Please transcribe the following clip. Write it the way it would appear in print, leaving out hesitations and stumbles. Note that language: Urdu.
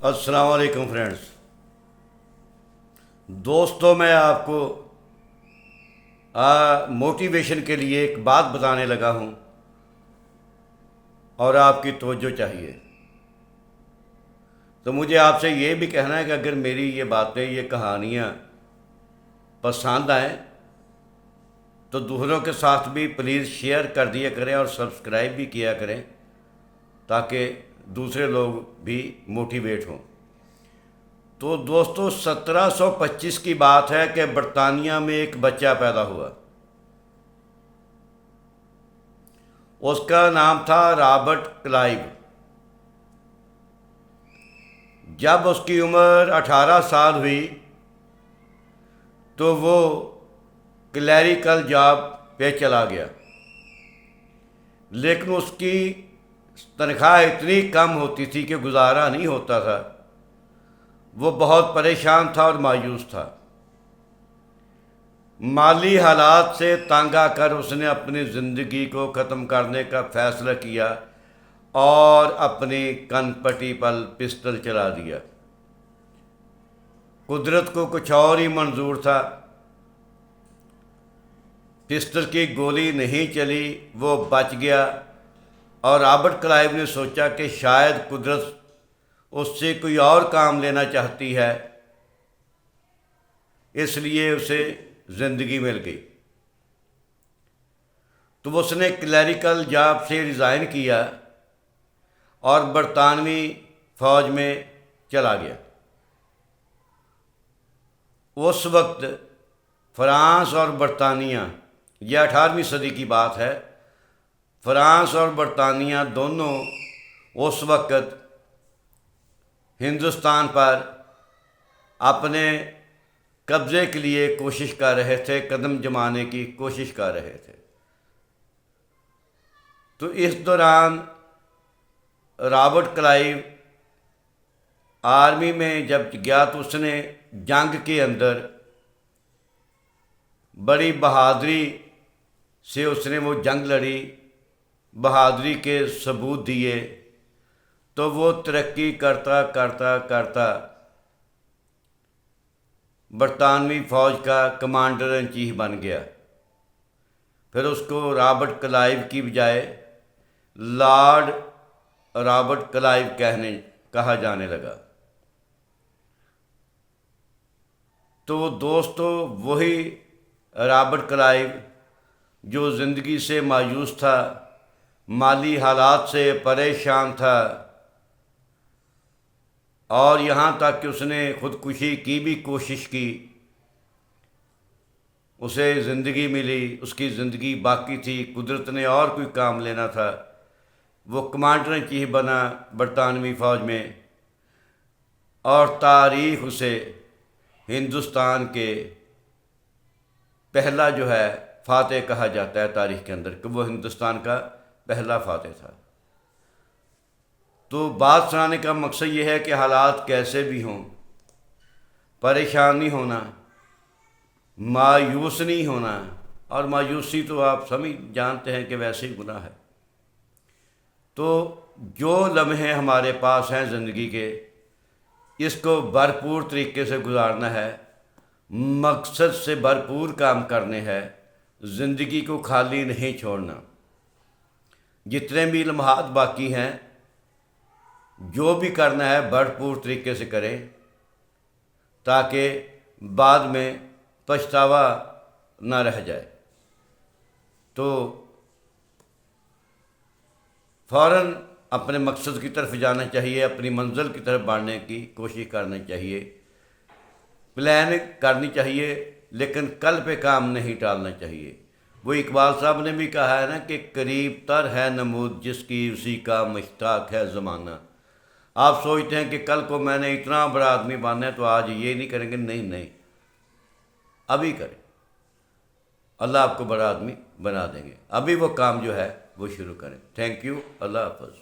السلام علیکم فرینڈز، دوستوں میں آپ کو موٹیویشن کے لیے ایک بات بتانے لگا ہوں اور آپ کی توجہ چاہیے۔ تو مجھے آپ سے یہ بھی کہنا ہے کہ اگر میری یہ باتیں، یہ کہانیاں پسند آئیں تو دوسروں کے ساتھ بھی پلیز شیئر کر دیا کریں اور سبسکرائب بھی کیا کریں تاکہ دوسرے لوگ بھی موٹیویٹ ہوں۔ تو دوستو 1725 کی بات ہے کہ برطانیہ میں ایک بچہ پیدا ہوا۔ اس کا نام تھا رابرٹ کلائیو۔ جب اس کی عمر 18 سال ہوئی تو وہ کلیریکل جاب پہ چلا گیا، لیکن اس کی تنخواہ اتنی کم ہوتی تھی کہ گزارا نہیں ہوتا تھا۔ وہ بہت پریشان تھا اور مایوس تھا۔ مالی حالات سے تنگ آ کر اس نے اپنی زندگی کو ختم کرنے کا فیصلہ کیا اور اپنی کن پٹی پر پسٹل چلا دیا۔ قدرت کو کچھ اور ہی منظور تھا۔ پسٹل کی گولی نہیں چلی، وہ بچ گیا، اور رابرٹ کلائیو نے سوچا کہ شاید قدرت اس سے کوئی اور کام لینا چاہتی ہے، اس لیے اسے زندگی مل گئی۔ تو اس نے کلیریکل جاب سے ریزائن کیا اور برطانوی فوج میں چلا گیا۔ اس وقت فرانس اور برطانیہ، یہ 18ویں صدی کی بات ہے، فرانس اور برطانیہ دونوں اس وقت ہندوستان پر اپنے قبضے کے لیے کوشش کر رہے تھے، قدم جمانے کی کوشش کر رہے تھے۔ تو اس دوران رابرٹ کلائیو آرمی میں جب گیا تو اس نے جنگ کے اندر بڑی بہادری سے اس نے وہ جنگ لڑی، بہادری کے ثبوت دیے، تو وہ ترقی کرتا کرتا کرتا برطانوی فوج کا کمانڈر ان چیف بن گیا۔ پھر اس کو رابرٹ کلائیو کی بجائے لارڈ رابرٹ کلائیو کہا جانے لگا۔ تو دوستو وہی رابرٹ کلائیو جو زندگی سے مایوس تھا، مالی حالات سے پریشان تھا، اور یہاں تک کہ اس نے خودکشی کی بھی کوشش کی، اسے زندگی ملی، اس کی زندگی باقی تھی، قدرت نے اور کوئی کام لینا تھا، وہ کمانڈر ان چیف بنا برطانوی فوج میں، اور تاریخ اسے ہندوستان کے پہلا جو ہے فاتح کہا جاتا ہے تاریخ کے اندر، کہ وہ ہندوستان کا پہلا فاتح تھا۔ تو بات سنانے کا مقصد یہ ہے کہ حالات کیسے بھی ہوں، پریشان نہیں ہونا، مایوس نہیں ہونا، اور مایوسی تو آپ سبھی جانتے ہیں کہ ویسے ہی گناہ ہے۔ تو جو لمحے ہمارے پاس ہیں زندگی کے، اس کو بھرپور طریقے سے گزارنا ہے، مقصد سے بھرپور کام کرنے ہیں، زندگی کو خالی نہیں چھوڑنا۔ جتنے بھی لمحات باقی ہیں، جو بھی کرنا ہے بھرپور طریقے سے کریں تاکہ بعد میں پچھتاوا نہ رہ جائے۔ تو فوراً اپنے مقصد کی طرف جانا چاہیے، اپنی منزل کی طرف بڑھنے کی کوشش کرنی چاہیے، پلان کرنی چاہیے، لیکن کل پہ کام نہیں ٹالنا چاہیے۔ وہ اقبال صاحب نے بھی کہا ہے نا کہ قریب تر ہے نمود جس کی اسی کا مشتاق ہے زمانہ۔ آپ سوچتے ہیں کہ کل کو میں نے اتنا بڑا آدمی بننا ہے تو آج یہ نہیں کریں گے، نہیں، ابھی کریں، اللہ آپ کو بڑا آدمی بنا دیں گے۔ ابھی وہ کام جو ہے وہ شروع کریں۔ تھینک یو، اللہ حافظ۔